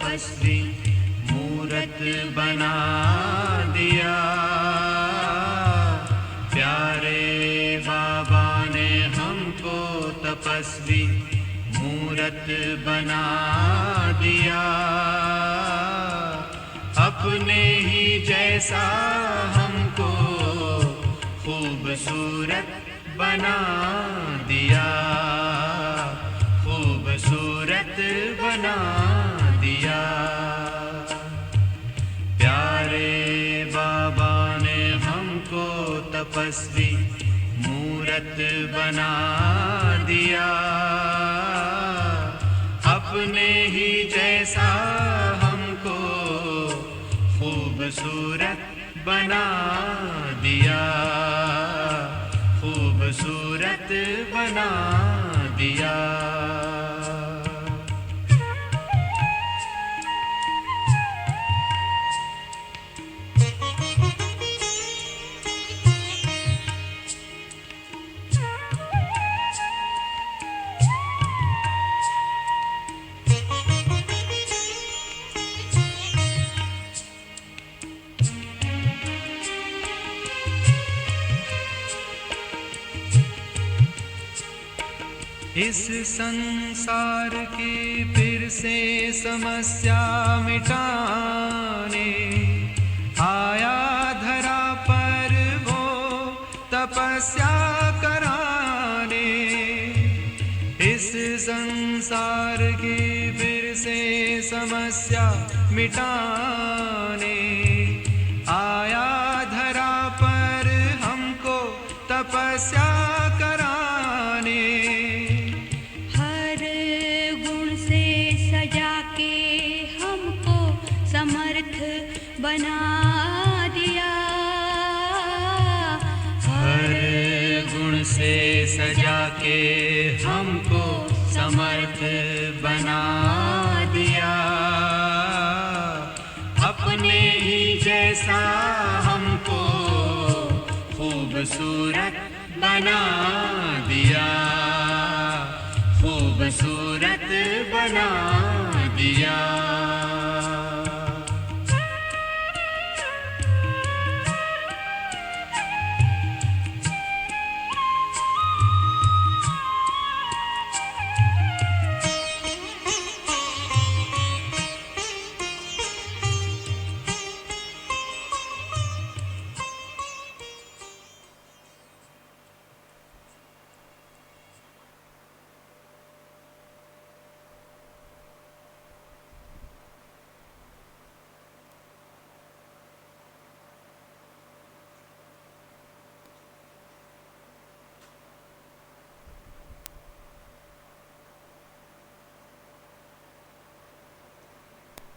तपस्वी मूरत बना दिया। प्यारे बाबा ने हमको तपस्वी मूरत बना दिया। अपने ही जैसा हमको खूबसूरत बना दिया, खूबसूरत बना दिया। प्यारे बाबा ने हमको तपस्वी मूरत बना दिया। अपने ही जैसा हमको खूबसूरत बना दिया, खूबसूरत बना दिया। इस संसार की फिर से समस्या मिटाने आया धरा पर वो तपस्या कराने। इस संसार की फिर से समस्या मिटाने आया धरा पर हमको तपस्या कराने। बना दिया। हर गुण से सजा के हमको समर्थ बना दिया। अपने ही जैसा हमको खूबसूरत बना दिया, खूबसूरत बना दिया।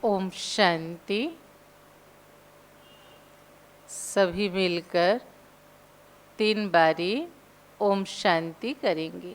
ओम शांति। सभी मिलकर 3 बारी ओम शांति करेंगे।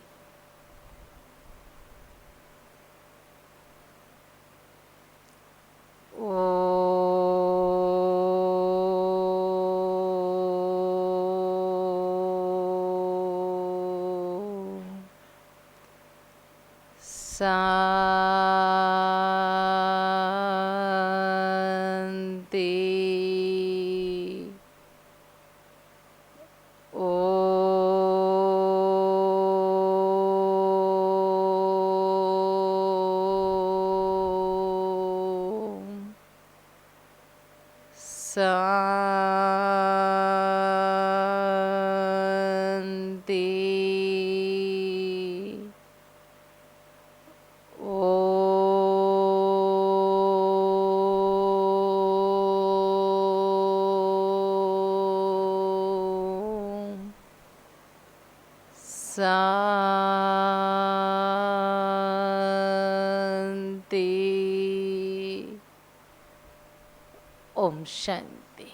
ओम शांति।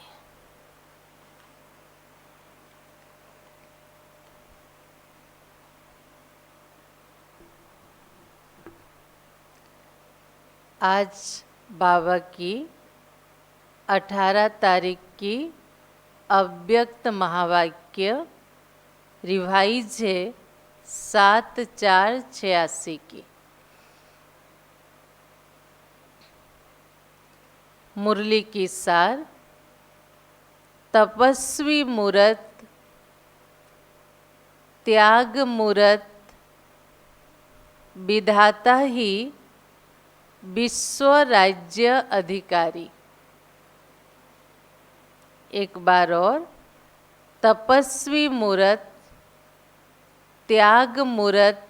आज बाबा की 18 तारीख की अव्यक्त महावाक्य रिवाइज है 7/4/86 की। मुरली की सार। तपस्वी मूरत, त्याग मूरत, विधाता ही विश्व राज्य अधिकारी। एक बार और, तपस्वी मूरत, त्याग मूरत,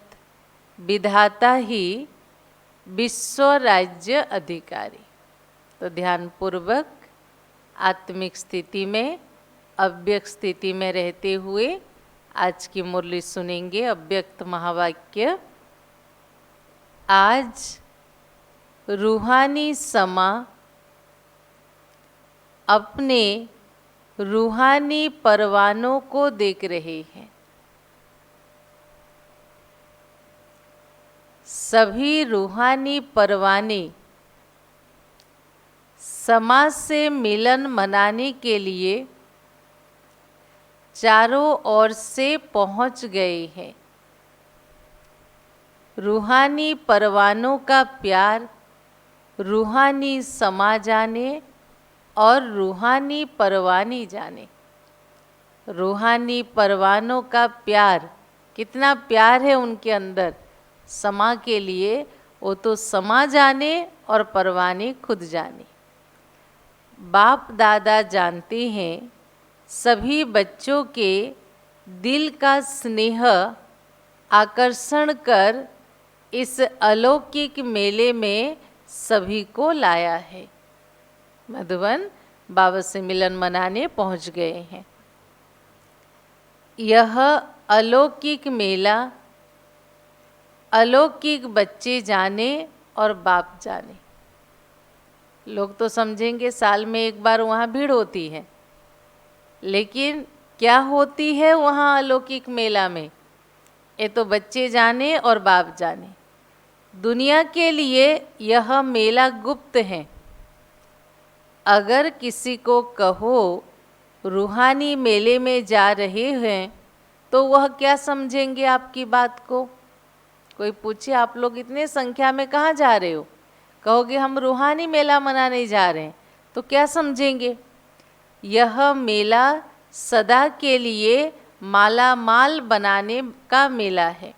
विधाता ही विश्व राज्य अधिकारी। तो ध्यानपूर्वक आत्मिक स्थिति में, अव्यक्त स्थिति में रहते हुए आज की मुरली सुनेंगे। अव्यक्त महावाक्य। आज रूहानी समा अपने रूहानी परवानों को देख रहे हैं। सभी रूहानी परवाने समाज से मिलन मनाने के लिए चारों ओर से पहुंच गए हैं। रूहानी परवानों का प्यार रूहानी समा जाने और रूहानी परवानी जाने। रूहानी परवानों का प्यार, कितना प्यार है उनके अंदर समा के लिए, वो तो समा जाने और परवाने खुद जाने। बाप दादा जानते हैं सभी बच्चों के दिल का स्नेह आकर्षण कर इस अलौकिक मेले में सभी को लाया है। मधुबन बाबा से मिलन मनाने पहुंच गए हैं। यह अलौकिक मेला अलौकिक बच्चे जाने और बाप जाने। लोग तो समझेंगे साल में एक बार वहाँ भीड़ होती है, लेकिन क्या होती है वहाँ अलौकिक मेला में, ये तो बच्चे जाने और बाप जाने। दुनिया के लिए यह मेला गुप्त है। अगर किसी को कहो रूहानी मेले में जा रहे हैं तो वह क्या समझेंगे आपकी बात को। कोई पूछे आप लोग इतने संख्या में कहाँ जा रहे हो, कहोगे हम रूहानी मेला मनाने जा रहे हैं, तो क्या समझेंगे। यह मेला सदा के लिए माला माल बनाने का मेला है।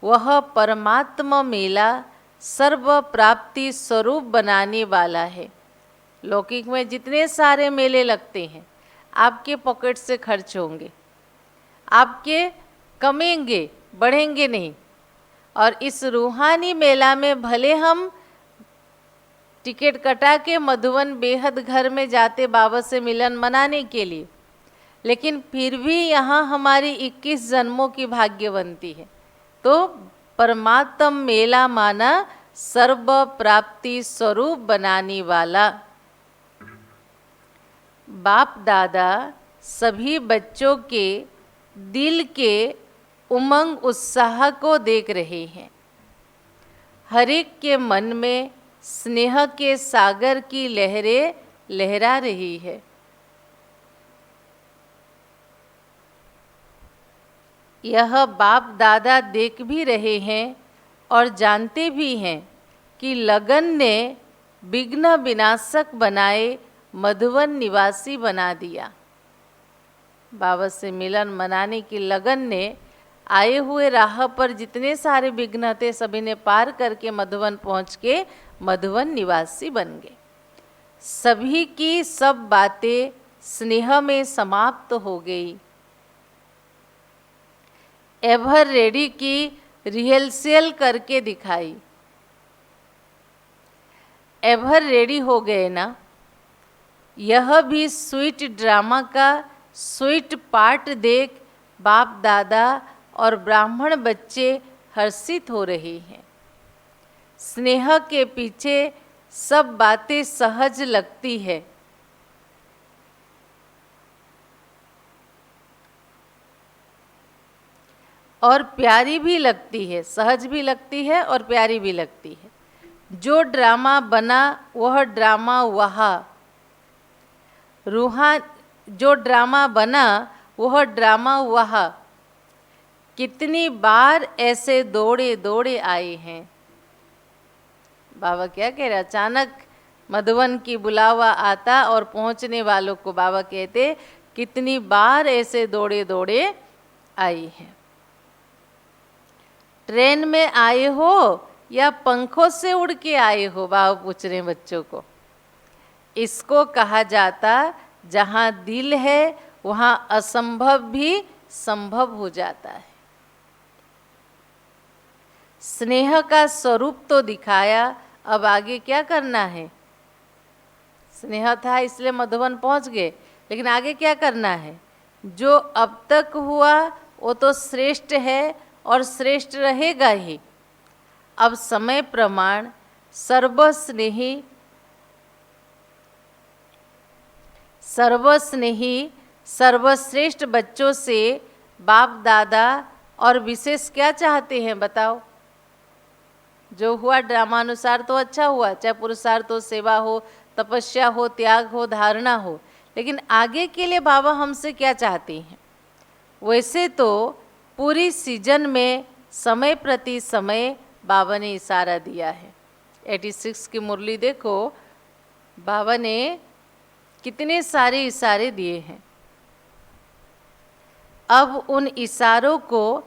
वह परमात्मा मेला सर्व प्राप्ति स्वरूप बनाने वाला है। लौकिक में जितने सारे मेले लगते हैं आपके पॉकेट से खर्च होंगे, आपके कमेंगे, बढ़ेंगे नहीं। और इस रूहानी मेला में भले हम टिकट कटा के मधुबन बेहद घर में जाते बाबा से मिलन मनाने के लिए, लेकिन फिर भी यहाँ हमारी 21 जन्मों की भाग्य बनती है। तो परमात्म मेला माना सर्व प्राप्ति स्वरूप बनाने वाला। बाप दादा सभी बच्चों के दिल के उमंग उत्साह को देख रहे हैं। हर एक के मन में स्नेह के सागर की लहरें लहरा रही है। यह बाप दादा देख भी रहे हैं और जानते भी हैं कि लगन ने विघ्न विनाशक बनाए मधुबन निवासी बना दिया। बाबा से मिलन मनाने की लगन ने आए हुए राह पर जितने सारे विघ्न थे सभी ने पार करके मधुबन पहुँच के मधुबन निवासी बन गए। सभी की सब बातें स्नेह में समाप्त हो गई। एवर रेडी की रिहर्सल करके दिखाई। एवर रेडी हो गए ना। यह भी स्वीट ड्रामा का स्वीट पार्ट देख बाप दादा और ब्राह्मण बच्चे हर्षित हो रहे हैं। स्नेह के पीछे सब बातें सहज लगती है। और प्यारी भी लगती है, सहज भी लगती है और प्यारी भी लगती है। जो ड्रामा बना वह ड्रामा वहाँ जो ड्रामा बना वह ड्रामा वहाँ कितनी बार ऐसे दौड़े दौड़े आए हैं। बाबा क्या कह रहे, अचानक मधुवन की बुलावा आता और पहुंचने वालों को बाबा कहते कितनी बार ऐसे दौड़े दौड़े आई है। ट्रेन में आए हो या पंखों से उड़ के आए हो, बाबा पूछ रहे हैं बच्चों को। इसको कहा जाता जहाँ दिल है वहाँ असंभव भी संभव हो जाता है। स्नेह का स्वरूप तो दिखाया, अब आगे क्या करना है। स्नेह था इसलिए मधुवन पहुंच गए, लेकिन आगे क्या करना है। जो अब तक हुआ वो तो श्रेष्ठ है और श्रेष्ठ रहेगा ही। अब समय प्रमाण सर्वस्नेही सर्वश्रेष्ठ बच्चों से बाप दादा और विशेष क्या चाहते हैं बताओ। जो हुआ ड्रामानुसार तो अच्छा हुआ, चाहे पुरुषार्थ हो, सेवा हो, तपस्या हो, त्याग हो, धारणा हो, लेकिन आगे के लिए बाबा हमसे क्या चाहते हैं। वैसे तो पूरी सीजन में समय प्रति समय बाबा ने इशारा दिया है। 86 की मुरली देखो, बाबा ने कितने सारे इशारे दिए हैं। अब उन इशारों को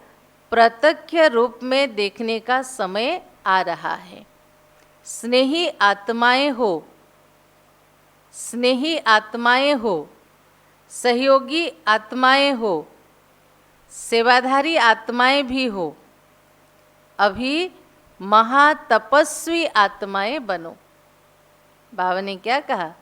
प्रत्यक्ष रूप में देखने का समय आ रहा है। स्नेही आत्माएं हो, स्नेही आत्माएं हो, सहयोगी आत्माएं हो, सेवाधारी आत्माएं भी हो, अभी महातपस्वी आत्माएं बनो। बाबा ने क्या कहा,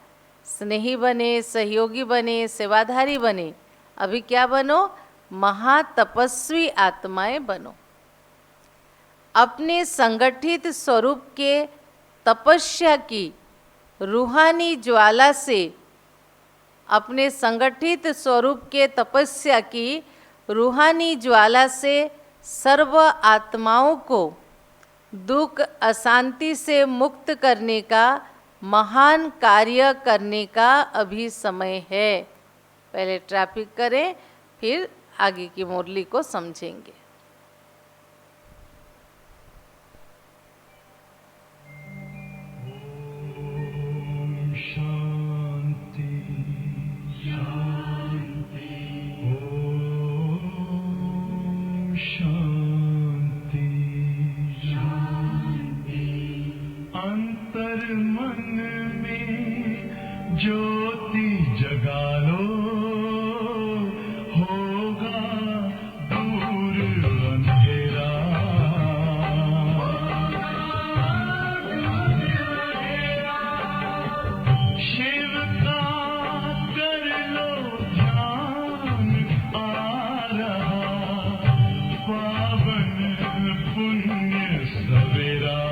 स्नेही बने, सहयोगी बने, सेवाधारी बने, अभी क्या बनो, महातपस्वी आत्माएं बनो। अपने संगठित स्वरूप के तपस्या की रूहानी ज्वाला से, अपने संगठित स्वरूप के तपस्या की रूहानी ज्वाला से सर्व आत्माओं को दुख अशांति से मुक्त करने का महान कार्य करने का अभी समय है। पहले ट्रैफिक करें, फिर आगे की मुरली को समझेंगे। शांति शांति ओम शांति शांति। अंतर मन में ज्योति जगा लो, होगा दूर अंधेरा। शिव का कर लो ध्यान, आ रहा पावन पुण्य सवेरा।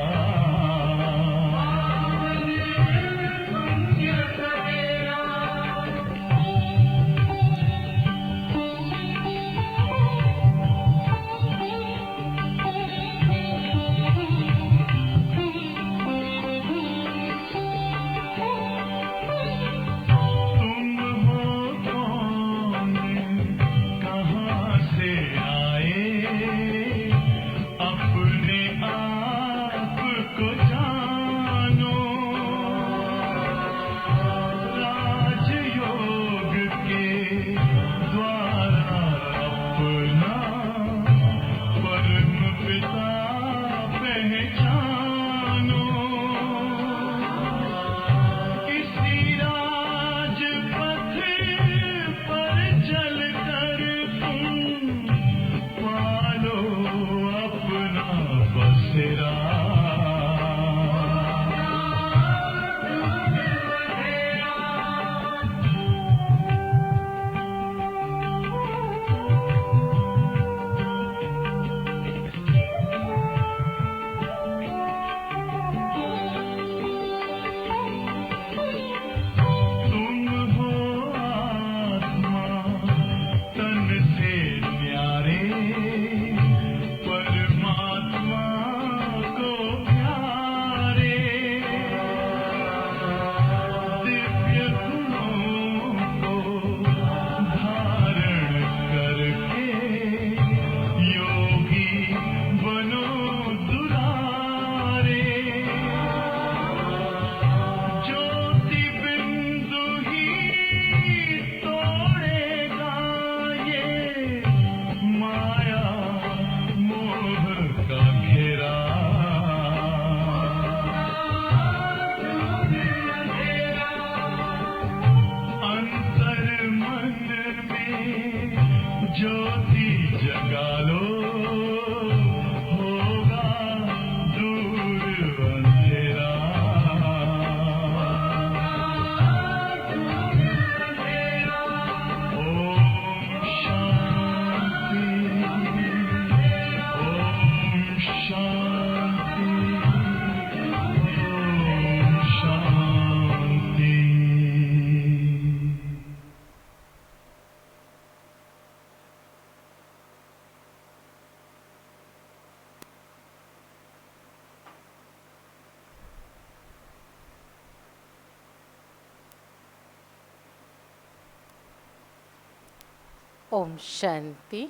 ओम शांति।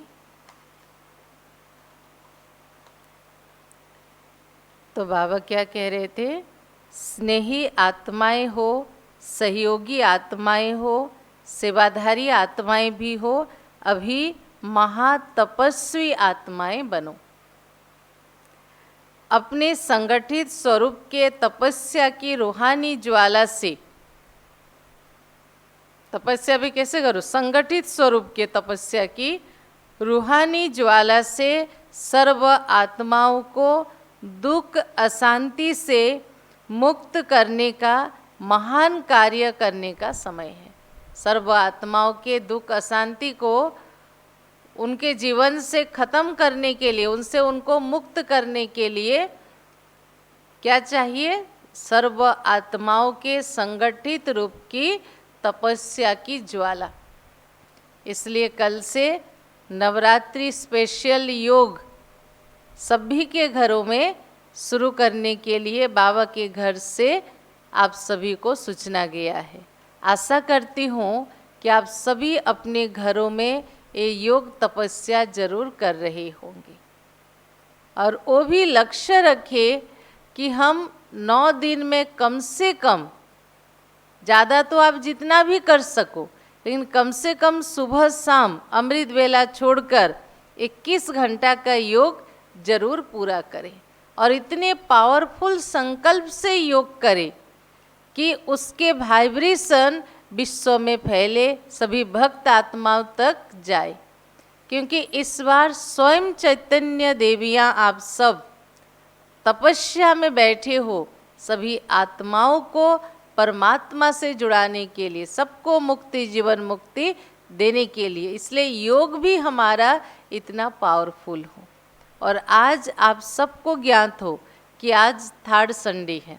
तो बाबा क्या कह रहे थे? स्नेही आत्माएं हो, सहयोगी आत्माएं हो, सेवाधारी आत्माएं भी हो, अभी महातपस्वी आत्माएं बनो। अपने संगठित स्वरूप के तपस्या की रूहानी ज्वाला से, तपस्या भी कैसे करो? संगठित स्वरूप के तपस्या की रूहानी ज्वाला से सर्व आत्माओं को दुख अशांति से मुक्त करने का महान कार्य करने का समय है। सर्व आत्माओं के दुख अशांति को उनके जीवन से खत्म करने के लिए, उनसे उनको मुक्त करने के लिए क्या चाहिए? सर्व आत्माओं के संगठित रूप की तपस्या की ज्वाला। इसलिए कल से नवरात्रि स्पेशल योग सभी के घरों में शुरू करने के लिए बाबा के घर से आप सभी को सूचना गया है। आशा करती हूँ कि आप सभी अपने घरों में ये योग तपस्या जरूर कर रहे होंगे, और वो भी लक्ष्य रखें कि हम 9 दिन में कम से कम, ज़्यादा तो आप जितना भी कर सको, लेकिन कम से कम सुबह शाम अमृत वेला छोड़कर 21 घंटा का योग जरूर पूरा करें, और इतने पावरफुल संकल्प से योग करें कि उसके वाइब्रेशन विश्व में फैले, सभी भक्त आत्माओं तक जाए। क्योंकि इस बार स्वयं चैतन्य देवियाँ आप सब तपस्या में बैठे हो, सभी आत्माओं को परमात्मा से जुड़ाने के लिए, सबको मुक्ति, जीवन मुक्ति देने के लिए। इसलिए योग भी हमारा इतना पावरफुल हो। और आज आप सबको ज्ञात हो कि आज 3rd संडे है,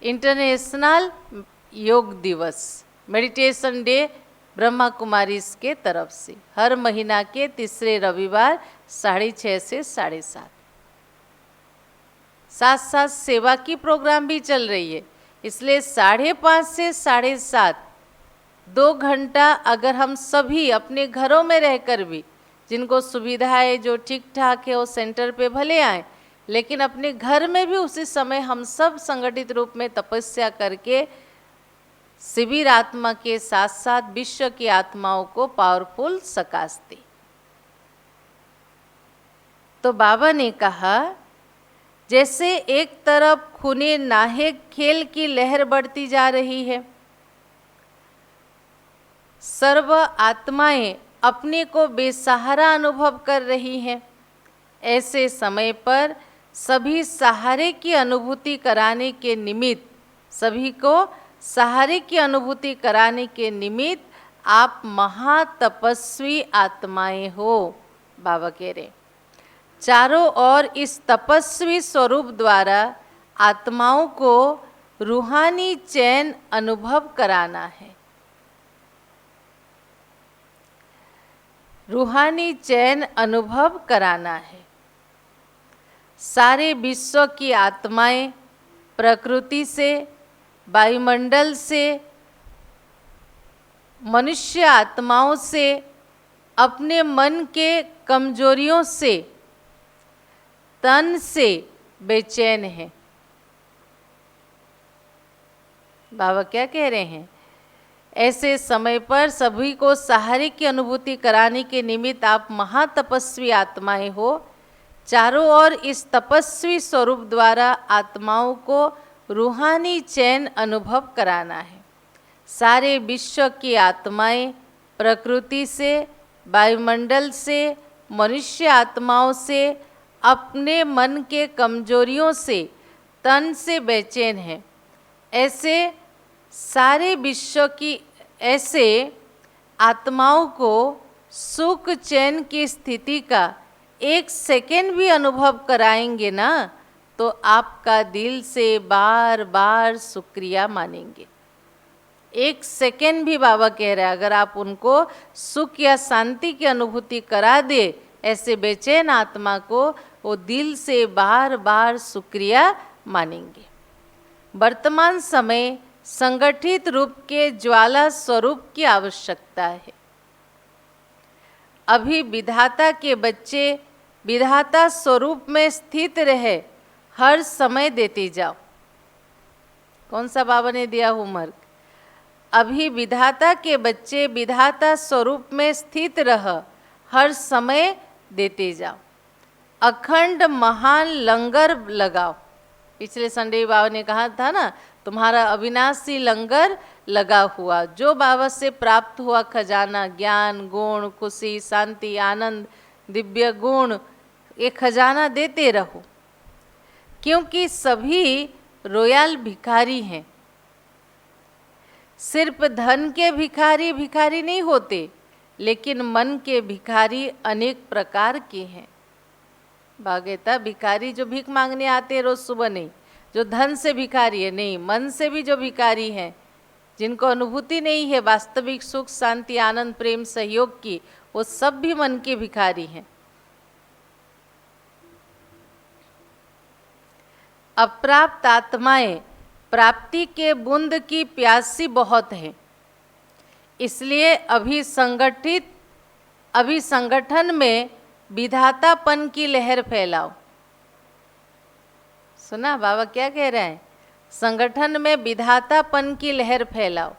इंटरनेशनल योग दिवस, मेडिटेशन डे ब्रह्मा कुमारीज के तरफ से हर महीना के तीसरे रविवार 6:30 से 7:30। साथ साथ सेवा की प्रोग्राम भी चल रही है, इसलिए 5:30 से 7:30 2 घंटा अगर हम सभी अपने घरों में रहकर भी, जिनको सुविधा है, जो ठीक ठाक है, वो सेंटर पे भले आए, लेकिन अपने घर में भी उसी समय हम सब संगठित रूप में तपस्या करके शिविर आत्मा के साथ साथ विश्व की आत्माओं को पावरफुल सकाश दे। तो बाबा ने कहा, जैसे एक तरफ खूने नाहेक खेल की लहर बढ़ती जा रही है, सर्व आत्माएं अपने को बेसहारा अनुभव कर रही हैं, ऐसे समय पर सभी सहारे की अनुभूति कराने के निमित्त, सभी को सहारे की अनुभूति कराने के निमित्त आप महातपस्वी आत्माएं हो। बाबा कह रहे चारों ओर इस तपस्वी स्वरूप द्वारा आत्माओं को रूहानी चैन अनुभव कराना है। रूहानी चैन अनुभव कराना है। सारे विश्व की आत्माएं प्रकृति से, वायुमंडल से, मनुष्य आत्माओं से, अपने मन के कमजोरियों से, तन से बेचैन है। बाबा क्या कह रहे हैं? ऐसे समय पर सभी को सहारे की अनुभूति कराने के निमित्त आप महातपस्वी आत्माएं हो। चारों ओर इस तपस्वी स्वरूप द्वारा आत्माओं को रूहानी चैन अनुभव कराना है। सारे विश्व की आत्माएं प्रकृति से, वायुमंडल से, मनुष्य आत्माओं से, अपने मन के कमजोरियों से, तन से बेचैन हैं। ऐसे सारे विश्व की ऐसे आत्माओं को सुख चैन की स्थिति का 1 सेकेंड भी अनुभव कराएंगे ना, तो आपका दिल से बार बार शुक्रिया मानेंगे। 1 सेकेंड भी बाबा कह रहे हैं, अगर आप उनको सुख या शांति की अनुभूति करा दे ऐसे बेचैन आत्मा को, वो दिल से बार बार शुक्रिया मानेंगे। वर्तमान समय संगठित रूप के ज्वाला स्वरूप की आवश्यकता है। अभी विधाता के बच्चे विधाता स्वरूप में स्थित रहे, हर समय देते जाओ। कौन सा बाबा ने दिया होमवर्क? अभी विधाता के बच्चे विधाता स्वरूप में स्थित रह, हर समय देते जाओ। अखंड महान लंगर लगाओ। पिछले संडे बाबा ने कहा था ना, तुम्हारा अविनाशी लंगर लगा हुआ, जो बाबा से प्राप्त हुआ खजाना, ज्ञान, गुण, खुशी, शांति, आनंद, दिव्य गुण, ये खजाना देते रहो। क्योंकि सभी रोयाल भिखारी हैं। सिर्फ धन के भिखारी भिखारी नहीं होते, लेकिन मन के भिखारी अनेक प्रकार के हैं। भाग्यता भिखारी जो भीख मांगने आते हैं रोज सुबह, नहीं जो धन से भिखारी है, नहीं मन से भी जो भिखारी हैं, जिनको अनुभूति नहीं है वास्तविक सुख, शांति, आनंद, प्रेम, सहयोग की, वो सब भी मन के भिखारी हैं। अप्राप्त आत्माएं प्राप्ति के बूंद की प्यासी बहुत हैं। इसलिए अभी संगठन में विधातापन की लहर फैलाओ। सुना बाबा क्या कह रहे हैं? संगठन में विधातापन की लहर फैलाओ।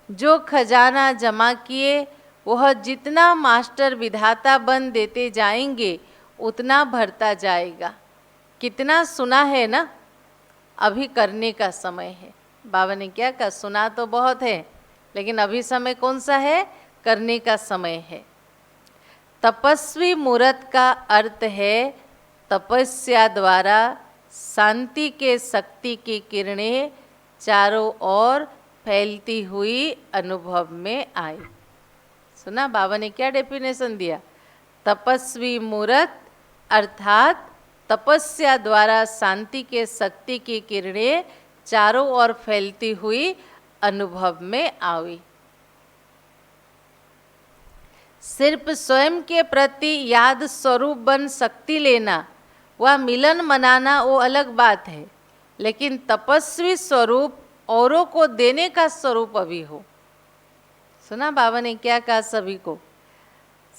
जो खजाना जमा किए वह जितना मास्टर विधाता बन देते जाएंगे उतना भरता जाएगा। कितना सुना है ना, अभी करने का समय है। बाबा ने क्या कहा? सुना तो बहुत है, लेकिन अभी समय कौन सा है? करने का समय है। तपस्वी मूर्त का अर्थ है तपस्या द्वारा शांति के शक्ति की किरणें चारों ओर फैलती हुई अनुभव में आई। सुना बाबा ने क्या डेफिनेशन दिया? तपस्वी मूर्त अर्थात तपस्या द्वारा शांति के शक्ति की किरणें चारों ओर फैलती हुई अनुभव में आई। सिर्फ स्वयं के प्रति याद स्वरूप बन शक्ति लेना, वह मिलन मनाना, वो अलग बात है। लेकिन तपस्वी स्वरूप औरों को देने का स्वरूप अभी हो। सुना बाबा ने क्या कहा सभी को?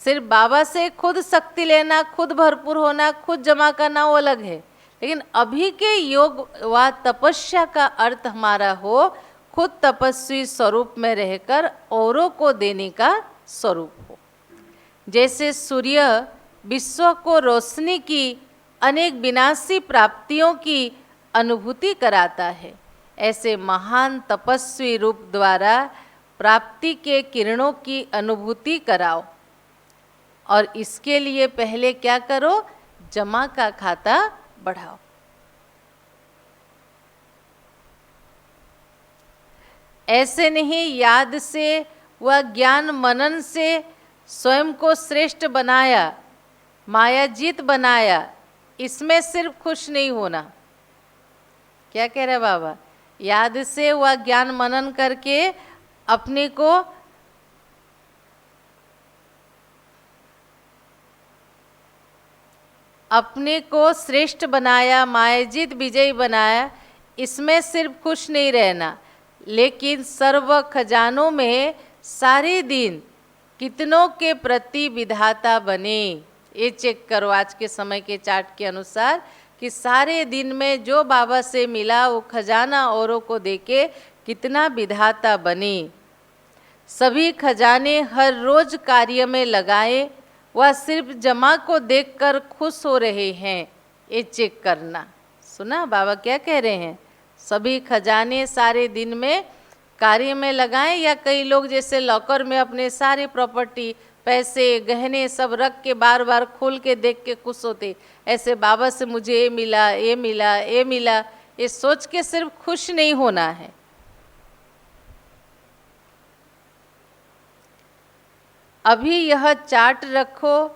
सिर्फ बाबा से खुद शक्ति लेना, खुद भरपूर होना, खुद जमा करना, वो अलग है। लेकिन अभी के योग व तपस्या का अर्थ हमारा हो खुद तपस्वी स्वरूप में रहकर औरों को देने का स्वरूप हो। जैसे सूर्य विश्व को रोशनी की अनेक विनाशी प्राप्तियों की अनुभूति कराता है, ऐसे महान तपस्वी रूप द्वारा प्राप्ति के किरणों की अनुभूति कराओ। और इसके लिए पहले क्या करो? जमा का खाता बढ़ाओ। ऐसे नहीं याद से व ज्ञान मनन से स्वयं को श्रेष्ठ बनाया, मायाजीत बनाया, इसमें सिर्फ खुश नहीं होना। क्या कह रहे बाबा? याद से व ज्ञान मनन करके अपने को श्रेष्ठ बनाया, मायाजीत विजयी बनाया, इसमें सिर्फ खुश नहीं रहना, लेकिन सर्व खजानों में सारे दिन कितनों के प्रति विधाता बने। ये चेक करो आज के समय के चार्ट के अनुसार कि सारे दिन में जो बाबा से मिला वो खजाना औरों को देके कितना विधाता बने। सभी खजाने हर रोज कार्य में लगाए, वह सिर्फ जमा को देखकर खुश हो रहे हैं, ये चेक करना। सुना बाबा क्या कह रहे हैं? सभी खजाने सारे दिन में कार्य में लगाएं, या कई लोग जैसे लॉकर में अपने सारे प्रॉपर्टी, पैसे, गहने सब रख के बार बार खोल के देख के खुश होते, ऐसे बाबा से मुझे ये मिला, ये मिला, ये मिला, ये सोच के सिर्फ खुश नहीं होना है। अभी यह चार्ट रखो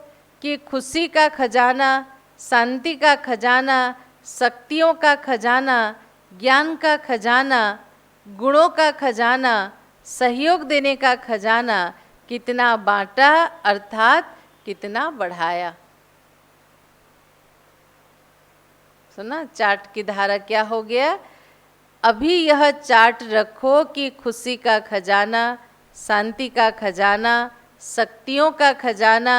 कि खुशी का खजाना, शांति का खजाना, शक्तियों का खजाना, ज्ञान का खजाना, गुणों का खजाना, सहयोग देने का खजाना कितना बांटा अर्थात कितना बढ़ाया। सुना चार्ट की धारा क्या हो गया? अभी यह चार्ट रखो कि खुशी का खजाना, शांति का खजाना, शक्तियों का खजाना,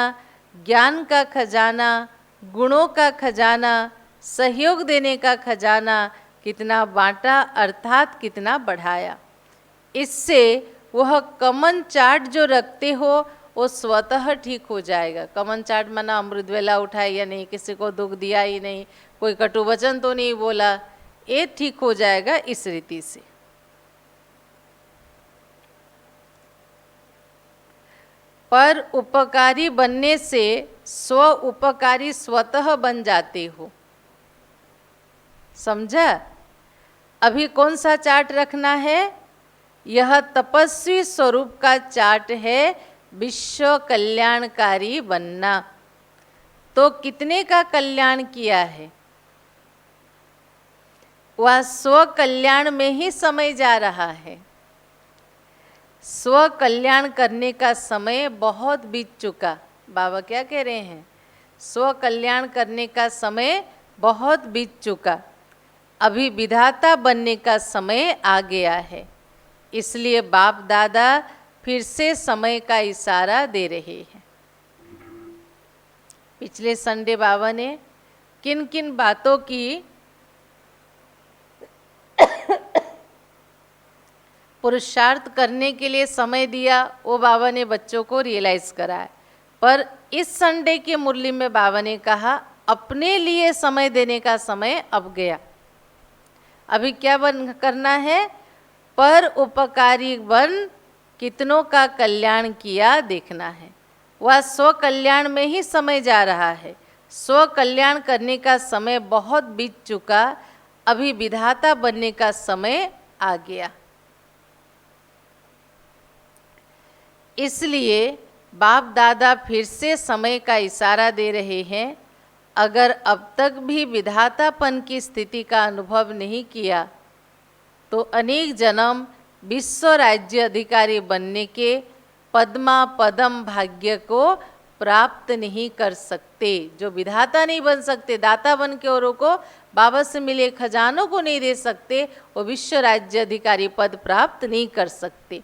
ज्ञान का खजाना, गुणों का खजाना, सहयोग देने का खजाना कितना बांटा अर्थात कितना बढ़ाया। इससे वह कमन चाट जो रखते हो वो स्वतः ठीक हो जाएगा। कमन चाट माना अमृत वेला उठाया या नहीं, किसी को दुख दिया ही नहीं, कोई कटु वचन तो नहीं बोला, ये ठीक हो जाएगा इस रीति से। पर उपकारी बनने से स्व उपकारी स्वतः बन जाते हो। समझा? अभी कौन सा चार्ट रखना है? यह तपस्वी स्वरूप का चार्ट है, विश्व कल्याणकारी बनना। तो कितने का कल्याण किया है? वह स्व कल्याण में ही समय जा रहा है। स्व कल्याण करने का समय बहुत बीत चुका। बाबा क्या कह रहे हैं? स्व कल्याण करने का समय बहुत बीत चुका, अभी विधाता बनने का समय आ गया है। इसलिए बाप दादा फिर से समय का इशारा दे रहे हैं। पिछले संडे बाबा ने किन किन बातों की पुरुषार्थ करने के लिए समय दिया, वो बाबा ने बच्चों को रियलाइज कराया। पर इस संडे की मुरली में बाबा ने कहा अपने लिए समय देने का समय अब गया। अभी क्या करना है? पर उपकारी बन कितनों का कल्याण किया देखना है। वह स्व कल्याण में ही समय जा रहा है। स्व कल्याण करने का समय बहुत बीत चुका, अभी विधाता बनने का समय आ गया। इसलिए बाप दादा फिर से समय का इशारा दे रहे हैं। अगर अब तक भी विधातापन की स्थिति का अनुभव नहीं किया तो अनेक जन्म विश्व राज्य अधिकारी बनने के पद्मा पदम भाग्य को प्राप्त नहीं कर सकते। जो विधाता नहीं बन सकते, दाता बन के औरों को बाबा से मिले खजानों को नहीं दे सकते, वो विश्व राज्य अधिकारी पद प्राप्त नहीं कर सकते।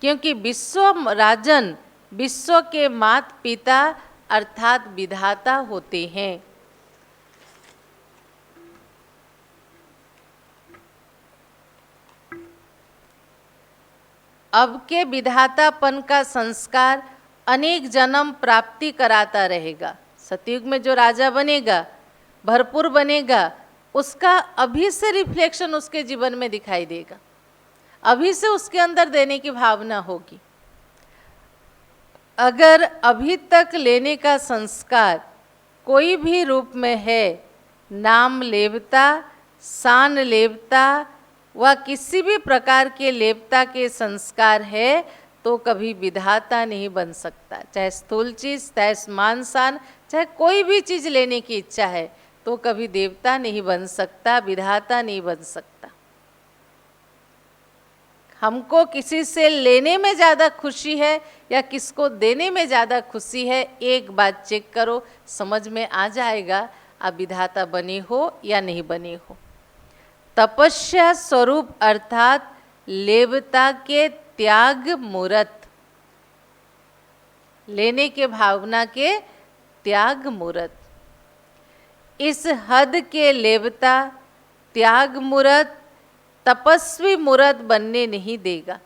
क्योंकि विश्व राजन विश्व के माता पिता अर्थात विधाता होते हैं। अब के विधातापन का संस्कार अनेक जन्म प्राप्ति कराता रहेगा। सतयुग में जो राजा बनेगा, भरपूर बनेगा, उसका अभी से रिफ्लेक्शन उसके जीवन में दिखाई देगा, अभी से उसके अंदर देने की भावना होगी। अगर अभी तक लेने का संस्कार कोई भी रूप में है, नाम लेवता, शान लेवता व किसी भी प्रकार के लेवता के संस्कार है, तो कभी विधाता नहीं बन सकता। चाहे स्थूल चीज़, चाहे मान शान, चाहे कोई भी चीज़ लेने की इच्छा है, तो कभी देवता नहीं बन सकता, विधाता नहीं बन सकता। हमको किसी से लेने में ज़्यादा खुशी है या किसको देने में ज़्यादा खुशी है, एक बात चेक करो, समझ में आ जाएगा आप विधाता बने हो या नहीं बने हो। तपस्या स्वरूप अर्थात लेवता के त्याग मूर्त, लेने के भावना के त्याग मूर्त। इस हद के लेवता त्याग मूर्त तपस्वी मूर्त बनने नहीं देगा।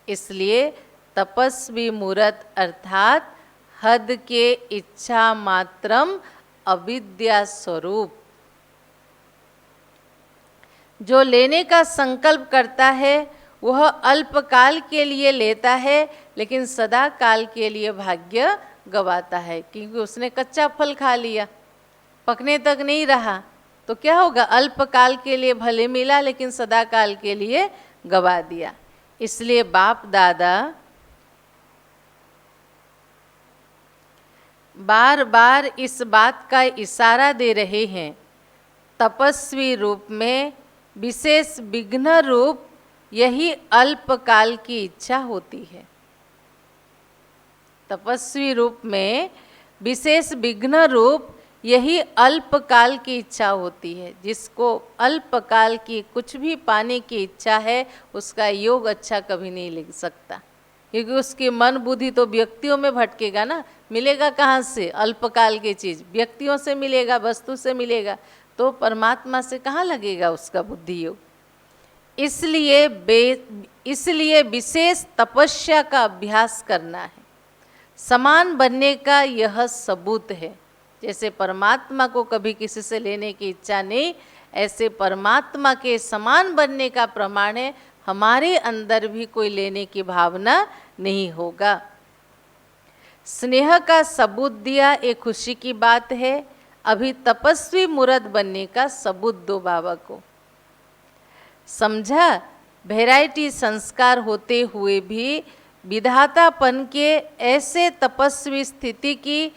इसलिए तपस्वी मूर्त अर्थात हद के इच्छा मात्रम अविद्या स्वरूप। जो लेने का संकल्प करता है वह अल्पकाल के लिए लेता है, लेकिन सदा काल के लिए भाग्य गवाता है, क्योंकि उसने कच्चा फल खा लिया, पकने तक नहीं रहा, तो क्या होगा? अल्पकाल के लिए भले मिला लेकिन सदा काल के लिए गवा दिया। इसलिए बाप दादा बार बार इस बात का इशारा दे रहे हैं, तपस्वी रूप में विशेष विघ्न रूप यही अल्पकाल की इच्छा होती है। तपस्वी रूप में विशेष विघ्न रूप यही अल्पकाल की इच्छा होती है। जिसको अल्पकाल की कुछ भी पाने की इच्छा है, उसका योग अच्छा कभी नहीं लिख सकता। क्योंकि उसकी मन बुद्धि तो व्यक्तियों में भटकेगा ना, मिलेगा कहाँ से? अल्पकाल की चीज़ व्यक्तियों से मिलेगा, वस्तु से मिलेगा, तो परमात्मा से कहाँ लगेगा उसका बुद्धि योग। इसलिए विशेष तपस्या का अभ्यास करना है। समान बनने का यह सबूत है। जैसे परमात्मा को कभी किसी से लेने की इच्छा नहीं, ऐसे परमात्मा के समान बनने का प्रमाण है हमारे अंदर भी कोई लेने की भावना नहीं होगा। स्नेह का सबूत दिया, एक खुशी की बात है। अभी तपस्वी मुरद बनने का सबूत दो बाबा को। समझा? वैरायटी संस्कार होते हुए भी विधातापन के ऐसे तपस्वी स्थिति की,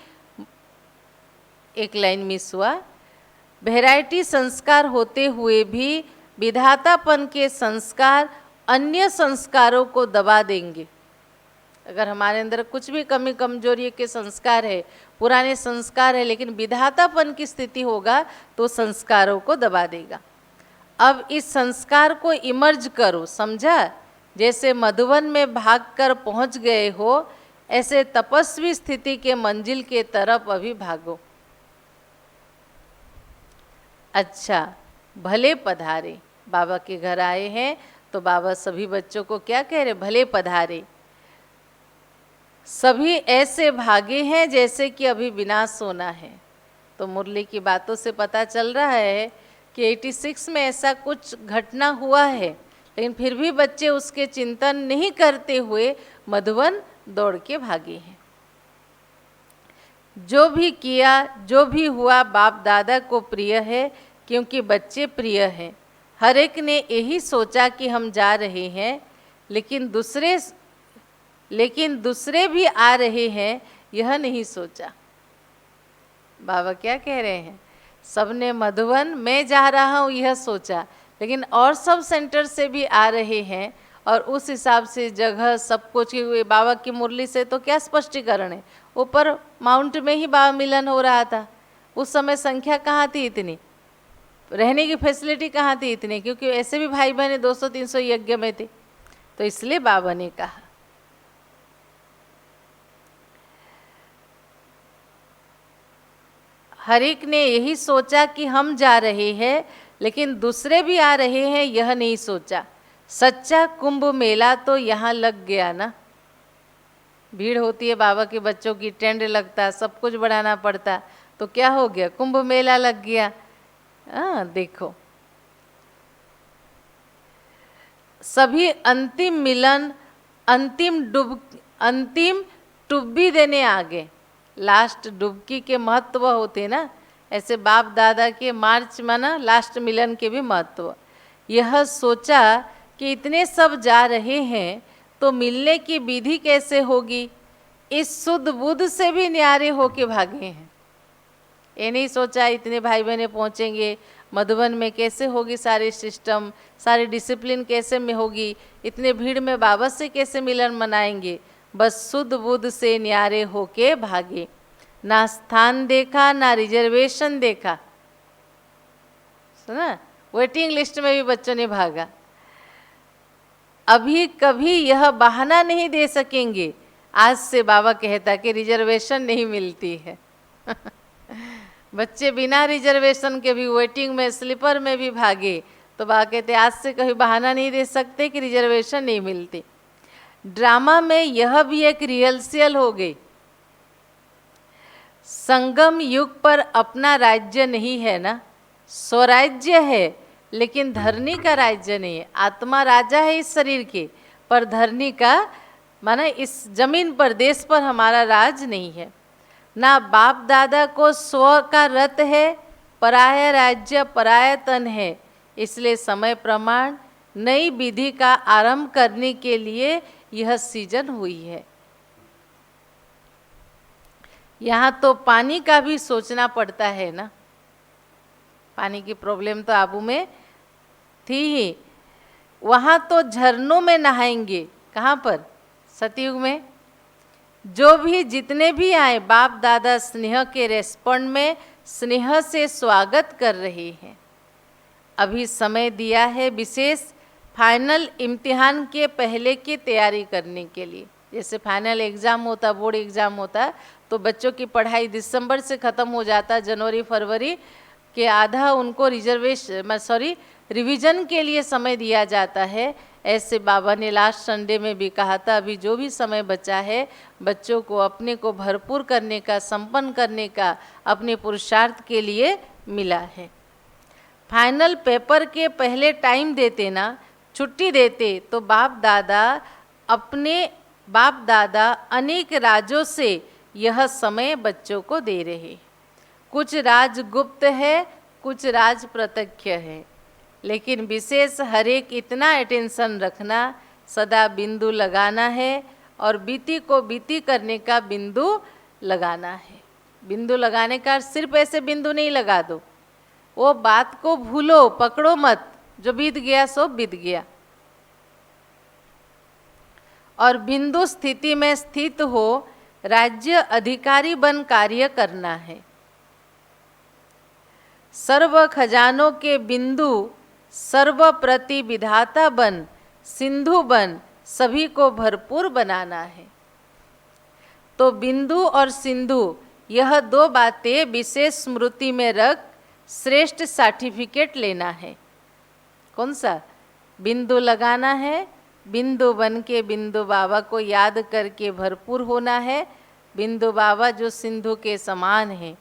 एक लाइन मिस हुआ, वैरायटी संस्कार होते हुए भी विधातापन के संस्कार अन्य संस्कारों को दबा देंगे। अगर हमारे अंदर कुछ भी कमी कमजोरी के संस्कार है, पुराने संस्कार है, लेकिन विधातापन की स्थिति होगा तो संस्कारों को दबा देगा। अब इस संस्कार को इमर्ज करो, समझा? जैसे मधुवन में भागकर पहुंच गए हो, ऐसे तपस्वी स्थिति के मंजिल के तरफ अभी भागो। अच्छा, भले पधारे। बाबा के घर आए हैं तो बाबा सभी बच्चों को क्या कह रहे? भले पधारे। सभी ऐसे भागे हैं जैसे कि अभी विनाश होना है। तो मुरली की बातों से पता चल रहा है कि 86 में ऐसा कुछ घटना हुआ है, लेकिन फिर भी बच्चे उसके चिंतन नहीं करते हुए मधुवन दौड़ के भागे हैं। जो भी किया, जो भी हुआ, बाप दादा को प्रिय है, क्योंकि बच्चे प्रिय हैं। हर एक ने यही सोचा कि हम जा रहे हैं, लेकिन दूसरे भी आ रहे हैं, यह नहीं सोचा। बाबा क्या कह रहे हैं? सबने मधुवन मैं जा रहा हूँ यह सोचा, लेकिन और सब सेंटर से भी आ रहे हैं और उस हिसाब से जगह सब कुछ हुए। बाबा की मुरली से तो क्या स्पष्टीकरण है? ऊपर माउंट में ही बाबा मिलन हो रहा था। उस समय संख्या कहाँ थी इतनी, रहने की फैसिलिटी कहाँ थी इतनी, क्योंकि ऐसे भी भाई बहने 200-300 यज्ञ में थे। तो इसलिए बाबा ने कहा। हर एक ने यही सोचा कि हम जा रहे हैं, लेकिन दूसरे भी आ रहे हैं, यह नहीं सोचा। सच्चा कुंभ मेला तो यहाँ लग गया ना। भीड़ होती है बाबा के बच्चों की, टेंट लगता, सब कुछ बढ़ाना पड़ता, तो क्या हो गया? कुंभ मेला लग गया। देखो, सभी अंतिम मिलन, अंतिम डुबकी देने आ गए। लास्ट डुबकी के महत्व होते ना, ऐसे बाप दादा के मार्च में ना लास्ट मिलन के भी महत्व। यह सोचा कि इतने सब जा रहे हैं तो मिलने की विधि कैसे होगी, इस शुद्ध बुद्ध से भी न्यारे होके भागे हैं। ये नहीं सोचा इतने भाई बहने पहुँचेंगे, मधुबन में कैसे होगी सारी सिस्टम, सारी डिसिप्लिन कैसे में होगी, इतने भीड़ में बाबा से कैसे मिलन मनाएंगे। बस शुद्ध बुद्ध से न्यारे होके भागे। ना स्थान देखा, ना रिजर्वेशन देखा। सुना? वेटिंग लिस्ट में भी बच्चों ने भागा। अभी कभी यह बहाना नहीं दे सकेंगे। आज से बाबा कहता कि रिजर्वेशन नहीं मिलती है। बच्चे बिना रिजर्वेशन के भी वेटिंग में, स्लीपर में भी भागे, तो बाबा कहते आज से कभी बहाना नहीं दे सकते कि रिजर्वेशन नहीं मिलती। ड्रामा में यह भी एक रिहर्सल हो गई। संगम युग पर अपना राज्य नहीं है ना, स्वराज्य है, लेकिन धरनी का राज्य नहीं है। आत्मा राजा है इस शरीर के, पर धरनी का माना इस जमीन पर, देश पर हमारा राज नहीं है। ना बाप दादा को स्व का रत है, पराया राज्य पराया तन है। इसलिए समय प्रमाण नई विधि का आरंभ करने के लिए यह सीजन हुई है। यहाँ तो पानी का भी सोचना पड़ता है ना। पानी की प्रॉब्लम तो आबू में थी ही। वहाँ तो झरनों में नहाएंगे। कहाँ पर? सतयुग में। जो भी जितने भी आए, बाप दादा स्नेह के रेस्पॉन्ड में स्नेह से स्वागत कर रहे हैं। अभी समय दिया है विशेष फाइनल इम्तिहान के पहले की तैयारी करने के लिए। जैसे फाइनल एग्ज़ाम होता, बोर्ड एग्ज़ाम होता, तो बच्चों की पढ़ाई दिसंबर से ख़त्म हो जाता, जनवरी फरवरी के आधा उनको रिवीजन के लिए समय दिया जाता है। ऐसे बाबा ने लास्ट संडे में भी कहा था, अभी जो भी समय बचा है बच्चों को अपने को भरपूर करने का, संपन्न करने का, अपने पुरुषार्थ के लिए मिला है। फाइनल पेपर के पहले टाइम देते ना, छुट्टी देते, तो बाप दादा अनेक राजों से यह समय बच्चों को दे रहे। कुछ राज गुप्त है, कुछ राज प्रत्यक्ष है, लेकिन विशेष हर एक इतना अटेंशन रखना, सदा बिंदु लगाना है और बीती को बीती करने का बिंदु लगाना है। बिंदु लगाने का सिर्फ ऐसे बिंदु नहीं लगा दो, वो बात को भूलो, पकड़ो मत, जो बीत गया सो बीत गया। और बिंदु स्थिति में स्थित हो राज्य अधिकारी बन कार्य करना है। सर्व खजानों के बिंदु सर्व प्रति विधाता बन, सिंधु बन, सभी को भरपूर बनाना है। तो बिंदु और सिंधु यह दो बातें विशेष स्मृति में रख श्रेष्ठ सर्टिफिकेट लेना है। कौन सा? बिंदु लगाना है, बिंदु बन के बिंदु बाबा को याद करके भरपूर होना है। बिंदु बाबा जो सिंधु के समान है।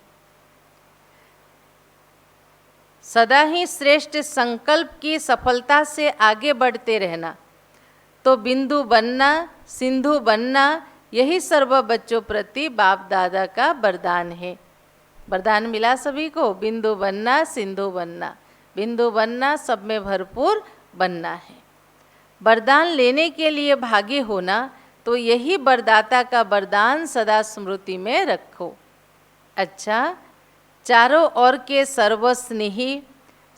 सदा ही श्रेष्ठ संकल्प की सफलता से आगे बढ़ते रहना। तो बिंदु बनना, सिंधु बनना, यही सर्व बच्चों प्रति बाप दादा का वरदान है। वरदान मिला सभी को, बिंदु बनना, सिंधु बनना। बिंदु बनना, सब में भरपूर बनना है। वरदान लेने के लिए भागी होना, तो यही वरदाता का वरदान सदा स्मृति में रखो। अच्छा, चारों ओर के सर्वस्नेही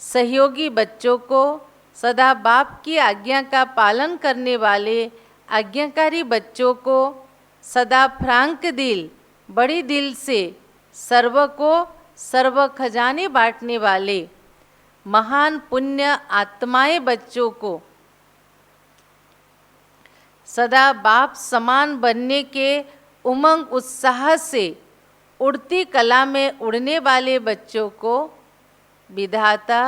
सहयोगी बच्चों को, सदा बाप की आज्ञा का पालन करने वाले आज्ञाकारी बच्चों को, सदा फ्रांक दिल, बड़ी दिल से सर्व को सर्व खजाने बांटने वाले महान पुण्य आत्माएं बच्चों को, सदा बाप समान बनने के उमंग उत्साह से उड़ती कला में उड़ने वाले बच्चों को, विधाता,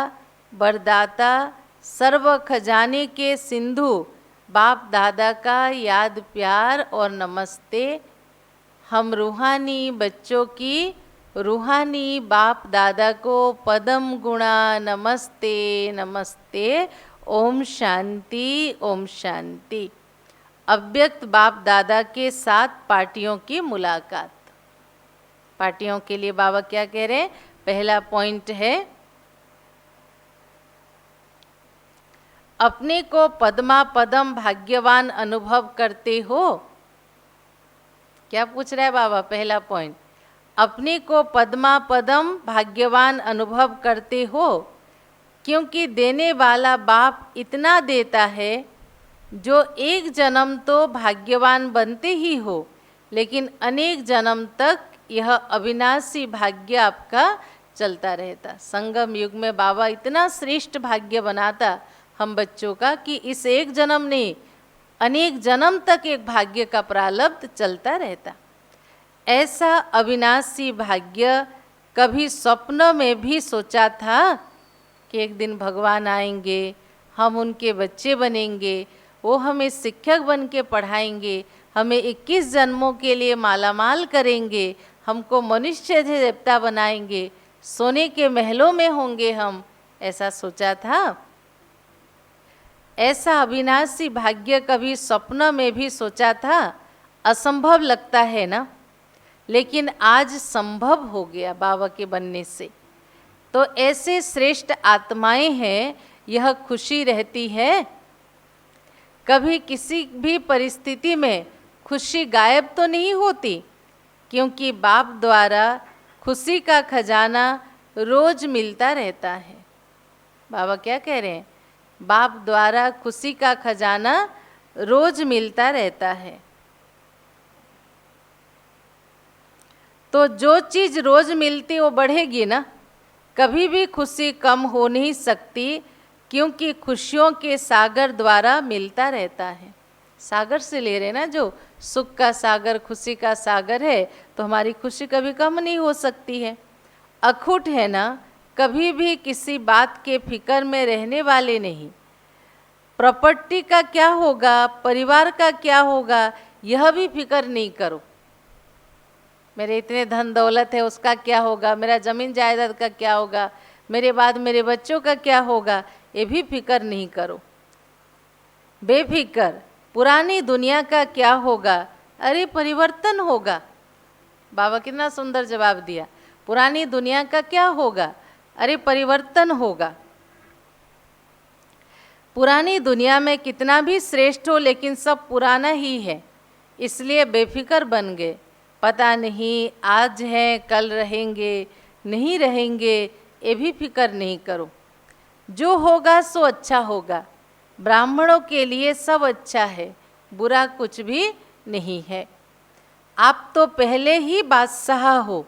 वरदाता, सर्व खजाने के सिंधु बाप दादा का याद, प्यार और नमस्ते। हम रूहानी बच्चों की रूहानी बाप दादा को पदम गुणा नमस्ते नमस्ते। ओम शांति, ओम शांति। अव्यक्त बाप दादा के साथ पार्टियों की मुलाकात। पार्टियों के लिए बाबा क्या कह रहे हैं? पहला पॉइंट है, अपने को पद्मा पदम भाग्यवान अनुभव करते हो। क्या पूछ रहा है बाबा? पहला पॉइंट, अपने को पद्मा पदम भाग्यवान अनुभव करते हो, क्योंकि देने वाला बाप इतना देता है जो एक जन्म तो भाग्यवान बनते ही हो, लेकिन अनेक जन्म तक यह अविनाशी भाग्य आपका चलता रहता। संगम युग में बाबा इतना श्रेष्ठ भाग्य बनाता हम बच्चों का कि इस एक जन्म नहीं, अनेक जन्म तक एक भाग्य का प्रारब्ध चलता रहता। ऐसा अविनाशी भाग्य कभी स्वप्न में भी सोचा था कि एक दिन भगवान आएंगे, हम उनके बच्चे बनेंगे, वो हमें शिक्षक बन के पढ़ाएंगे, हमें 21 जन्मों के लिए मालामाल करेंगे, हमको मनुष्य देवता बनाएंगे, सोने के महलों में होंगे हम, ऐसा सोचा था? ऐसा अविनाशी भाग्य कभी स्वप्न में भी सोचा था? असंभव लगता है ना, लेकिन आज संभव हो गया बाबा के बनने से। तो ऐसे श्रेष्ठ आत्माएं हैं, यह खुशी रहती है। कभी किसी भी परिस्थिति में खुशी गायब तो नहीं होती, क्योंकि बाप द्वारा खुशी का खजाना रोज मिलता रहता है। बाबा क्या कह रहे हैं? बाप द्वारा खुशी का खजाना रोज मिलता रहता है। तो जो चीज़ रोज मिलती वो बढ़ेगी ना, कभी भी खुशी कम हो नहीं सकती, क्योंकि खुशियों के सागर द्वारा मिलता रहता है। सागर से ले रहे ना, जो सुख का सागर, खुशी का सागर है, तो हमारी खुशी कभी कम नहीं हो सकती है। अखुट है ना, कभी भी किसी बात के फिक्र में रहने वाले नहीं। प्रॉपर्टी का क्या होगा, परिवार का क्या होगा, यह भी फिक्र नहीं करो। मेरे इतने धन दौलत है, उसका क्या होगा, मेरा जमीन जायदाद का क्या होगा, मेरे बाद मेरे बच्चों का क्या होगा, ये भी फिक्र नहीं करो। बेफिक्र, पुरानी दुनिया का क्या होगा, अरे परिवर्तन होगा। बाबा कितना सुंदर जवाब दिया, पुरानी दुनिया का क्या होगा, अरे परिवर्तन होगा। पुरानी दुनिया में कितना भी श्रेष्ठ हो, लेकिन सब पुराना ही है, इसलिए बेफिक्र बन गए। पता नहीं आज है कल रहेंगे नहीं रहेंगे, ये भी फिक्र नहीं करो। जो होगा सो अच्छा होगा। ब्राह्मणों के लिए सब अच्छा है, बुरा कुछ भी नहीं है। आप तो पहले ही बादशाह हो,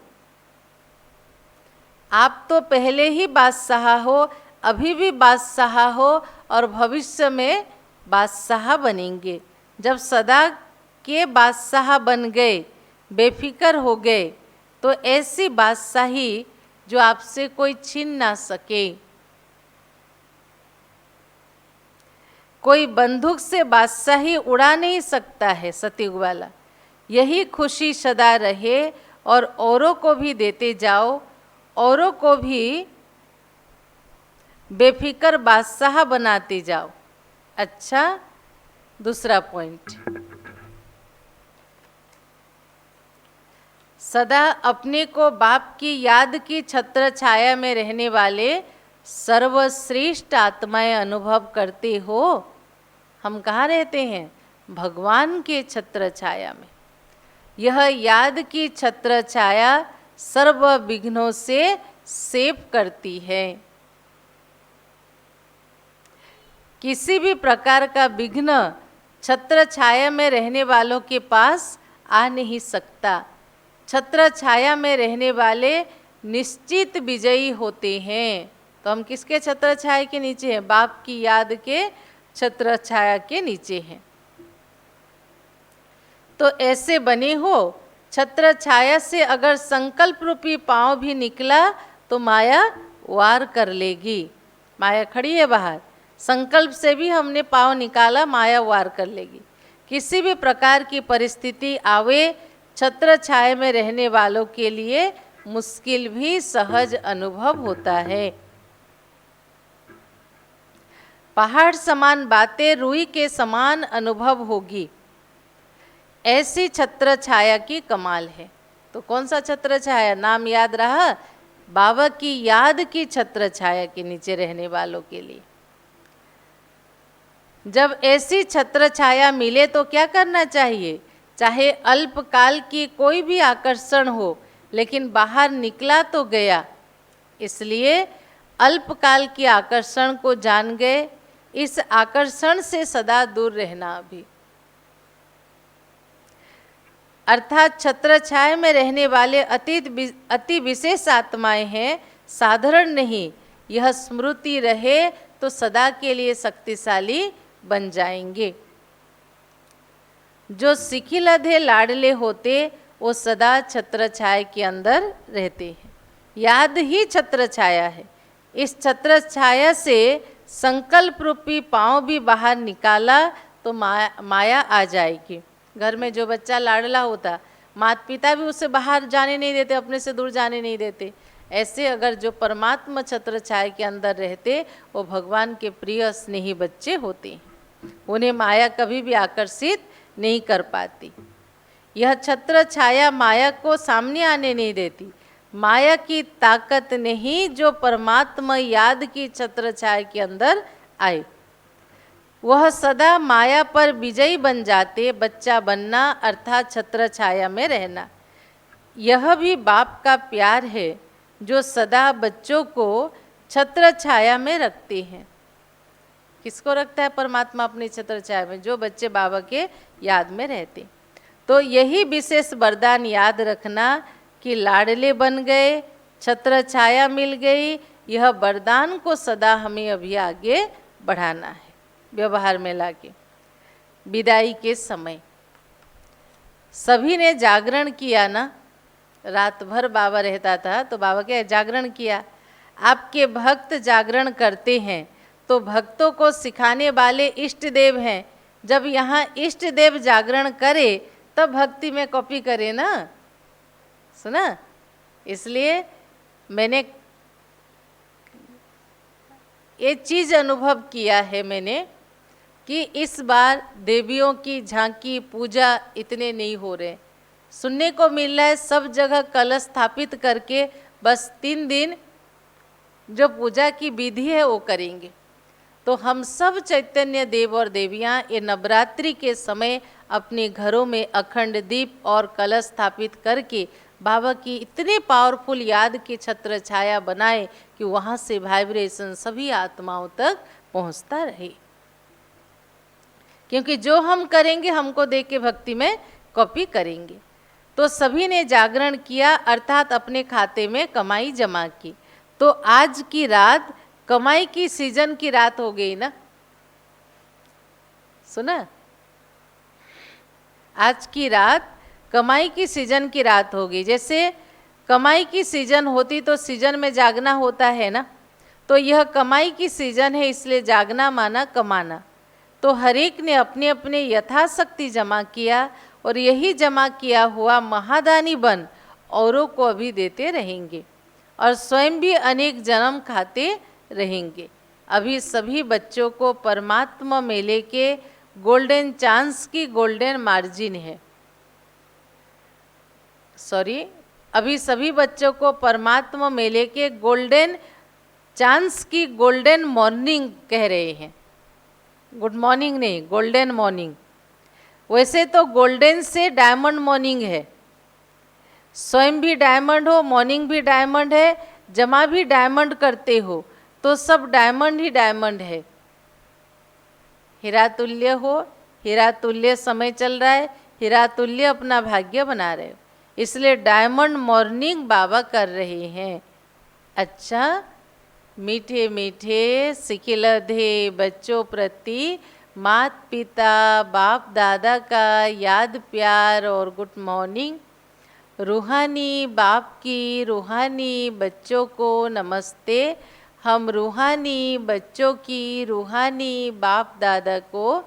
आप तो पहले ही बादशाह हो, अभी भी बादशाह हो और भविष्य में बादशाह बनेंगे। जब सदा के बादशाह बन गए, बेफिक्र हो गए, तो ऐसी बादशाही जो आपसे कोई छीन ना सके। कोई बंदूक से बादशाही उड़ा नहीं सकता है सतयुग वाला। यही खुशी सदा रहे और औरों को भी देते जाओ, औरों को भी बेफिक्र बादशाह बनाते जाओ। अच्छा, दूसरा पॉइंट, सदा अपने को बाप की याद की छत्र छाया में रहने वाले सर्वश्रेष्ठ आत्माएं अनुभव करते हो। हम कहाँ रहते हैं? भगवान के छत्र छाया में। यह याद की छत्र छाया सर्व विघ्नों से सेव करती है। किसी भी प्रकार का विघ्न छत्र छाया में रहने वालों के पास आ नहीं सकता। छत्र छाया में रहने वाले निश्चित विजयी होते हैं। तो हम किसके छत्र छाया के नीचे हैं? बाप की याद के छत्र छाया के नीचे हैं। तो ऐसे बने हो, छत्र छाया से अगर संकल्प रूपी पांव भी निकला तो माया वार कर लेगी। माया खड़ी है बाहर, संकल्प से भी हमने पांव निकाला, माया वार कर लेगी। किसी भी प्रकार की परिस्थिति आवे, छत्र छाया में रहने वालों के लिए मुश्किल भी सहज अनुभव होता है। पहाड़ समान बातें रुई के समान अनुभव होगी, ऐसी छत्र छाया की कमाल है। तो कौन सा छत्र छाया? नाम याद रहा, बाबा की याद की छत्र छाया के नीचे रहने वालों के लिए। जब ऐसी छत्र छाया मिले तो क्या करना चाहिए? चाहे अल्पकाल की कोई भी आकर्षण हो, लेकिन बाहर निकला तो गया, इसलिए अल्पकाल के आकर्षण को जान गए। इस आकर्षण से सदा दूर रहना भी, अर्थात छत्र छाया में रहने वाले अति विशेष आत्माएं हैं, साधारण नहीं। यह स्मृति रहे तो सदा के लिए शक्तिशाली बन जाएंगे। जो सिखिलधे लाडले होते वो सदा छत्र छाया के अंदर रहते हैं। याद ही छत्र छाया है। इस छत्र छाया से संकल्प रूपी पांव भी बाहर निकाला तो माया आ जाएगी। घर में जो बच्चा लाडला होता, माता पिता भी उसे बाहर जाने नहीं देते, अपने से दूर जाने नहीं देते। ऐसे अगर जो परमात्मा छत्र छाया के अंदर रहते, वो भगवान के प्रिय स्नेही बच्चे होते हैं। उन्हें माया कभी भी आकर्षित नहीं कर पाती। यह छत्र छाया माया को सामने आने नहीं देती। माया की ताकत नहीं जो परमात्मा याद की छत्र छाया के अंदर आए, वह सदा माया पर विजयी बन जाते। बच्चा बनना अर्थात छत्र छाया में रहना, यह भी बाप का प्यार है जो सदा बच्चों को छत्र छाया में रखते हैं। किसको रखता है परमात्मा अपनी छत्र छाया में? जो बच्चे बाबा के याद में रहते। तो यही विशेष वरदान याद रखना कि लाडले बन गए, छत्र छाया मिल गई। यह वरदान को सदा हमें अभी आगे बढ़ाना है, व्यवहार में लाके। विदाई के समय सभी ने जागरण किया ना, रात भर बाबा रहता था तो बाबा क्या जागरण किया। आपके भक्त जागरण करते हैं तो भक्तों को सिखाने वाले इष्ट देव हैं। जब यहाँ इष्ट देव जागरण करे तब भक्ति में कॉपी करे ना, सुना। इसलिए मैंने ये चीज़ अनुभव किया है मैंने कि इस बार देवियों की झांकी पूजा इतने नहीं हो रहे। सुनने को मिल रहा है सब जगह कलश स्थापित करके बस 3 दिन जो पूजा की विधि है वो करेंगे। तो हम सब चैतन्य देव और देवियाँ ये नवरात्रि के समय अपने घरों में अखंड दीप और कलश स्थापित करके बाबा की इतने पावरफुल याद की छत्र छाया बनाए कि वहाँ से वाइब्रेशन सभी आत्माओं तक पहुँचता रहे। क्योंकि जो हम करेंगे हमको देख के भक्ति में कॉपी करेंगे। तो सभी ने जागरण किया अर्थात अपने खाते में कमाई जमा की। तो आज की रात कमाई की सीजन की रात हो गई ना, सुना। आज की रात कमाई की सीजन की रात होगी। जैसे कमाई की सीजन होती तो सीजन में जागना होता है ना, तो यह कमाई की सीजन है इसलिए जागना माना कमाना। तो हर एक ने अपने अपने यथाशक्ति जमा किया और यही जमा किया हुआ महादानी बन औरों को अभी देते रहेंगे और स्वयं भी अनेक जन्म खाते रहेंगे। अभी सभी बच्चों को परमात्मा मेले के गोल्डन चांस की गोल्डन मार्जिन है। अभी सभी बच्चों को परमात्मा मेले के गोल्डन चांस की गोल्डन मॉर्निंग कह रहे हैं। गुड मॉर्निंग नहीं, गोल्डन मॉर्निंग। वैसे तो गोल्डन से डायमंड मॉर्निंग है। स्वयं भी डायमंड हो, मॉर्निंग भी डायमंड है, जमा भी डायमंड करते हो तो सब डायमंड ही डायमंड है। हीरा तुल्य हो, हीरा तुल्य समय चल रहा है, हीरा तुल्य अपना भाग्य बना रहे हो, इसलिए डायमंड मॉर्निंग बाबा कर रहे हैं। अच्छा, मीठे मीठे सिखिलधे बच्चों प्रति मात पिता बाप दादा का याद प्यार और गुड मॉर्निंग। रूहानी बाप की रूहानी बच्चों को नमस्ते। हम रूहानी बच्चों की रूहानी बाप दादा को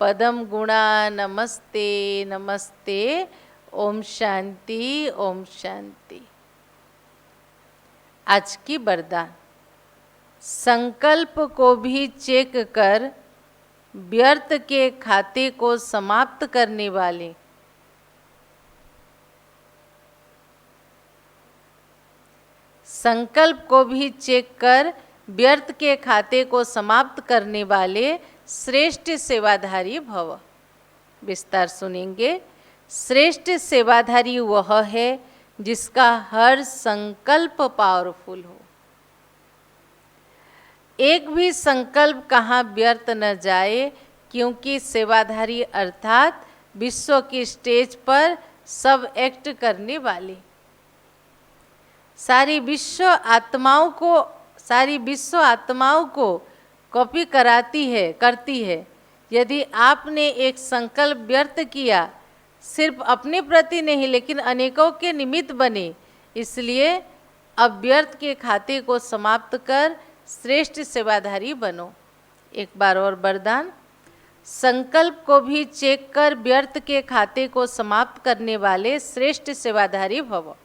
पदम गुणा नमस्ते नमस्ते। ओम शांति ओम शांति। आज की वरदान, संकल्प को भी चेक कर व्यर्थ के खाते को समाप्त करने वाले, संकल्प को भी चेक कर व्यर्थ के खाते को समाप्त करने वाले श्रेष्ठ सेवाधारी भव। विस्तार सुनेंगे। श्रेष्ठ सेवाधारी वह है जिसका हर संकल्प पावरफुल हो। एक भी संकल्प कहाँ व्यर्थ न जाए, क्योंकि सेवाधारी अर्थात विश्व की स्टेज पर सब एक्ट करने वाले, सारी विश्व आत्माओं को कॉपी करती है। यदि आपने एक संकल्प व्यर्थ किया, सिर्फ अपने प्रति नहीं लेकिन अनेकों के निमित्त बने, इसलिए अब व्यर्थ के खाते को समाप्त कर श्रेष्ठ सेवाधारी बनो। एक बार और वरदान, संकल्प को भी चेक कर व्यर्थ के खाते को समाप्त करने वाले श्रेष्ठ सेवाधारी भव।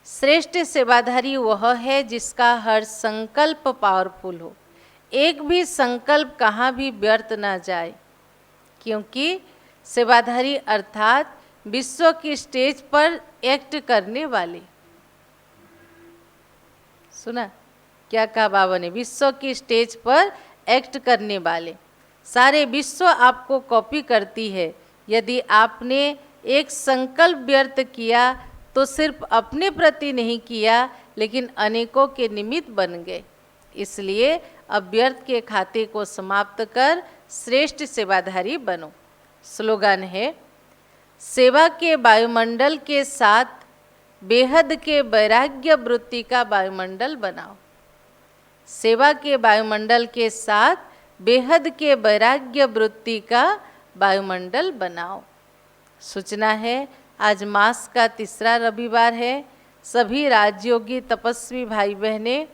श्रेष्ठ सेवाधारी वह है जिसका हर संकल्प पावरफुल हो। एक भी संकल्प कहाँ भी व्यर्थ ना जाए, क्योंकि सेवाधारी अर्थात विश्व की स्टेज पर एक्ट करने वाले। सुना क्या कहा बाबा ने? विश्व की स्टेज पर एक्ट करने वाले। सारे विश्व आपको कॉपी करती है। यदि आपने एक संकल्प व्यर्थ किया तो सिर्फ अपने प्रति नहीं किया लेकिन अनेकों के निमित्त बन गए। इसलिए अब व्यर्थ के खाते को समाप्त कर श्रेष्ठ सेवाधारी बनो। स्लोगन है, सेवा के वायुमंडल के साथ बेहद के वैराग्य वृत्ति का वायुमंडल बनाओ। सेवा के वायुमंडल के साथ बेहद के वैराग्य वृत्ति का वायुमंडल बनाओ। सूचना है आज मास का तीसरा रविवार है। सभी राजयोगी तपस्वी भाई बहनें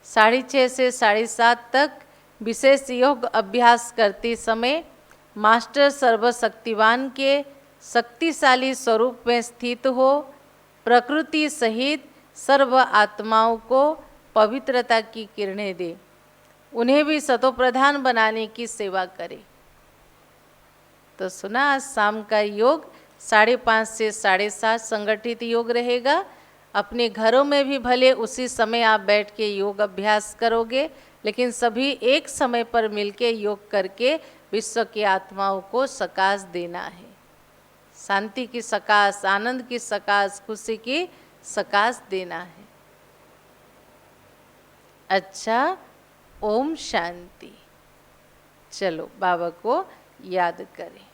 6:30 से 7:30 तक विशेष योग अभ्यास करते समय मास्टर सर्वशक्तिवान के शक्तिशाली स्वरूप में स्थित हो प्रकृति सहित सर्व आत्माओं को पवित्रता की किरणें दे, उन्हें भी सतोप्रधान बनाने की सेवा करे। तो सुना, आज शाम का योग 5:30 से 7:30 संगठित योग रहेगा। अपने घरों में भी भले उसी समय आप बैठ के योग अभ्यास करोगे, लेकिन सभी एक समय पर मिलके योग करके विश्व की आत्माओं को सकाश देना है। शांति की सकाश, आनंद की सकाश, खुशी की सकाश देना है। अच्छा, ओम शांति। चलो बाबा को याद करें।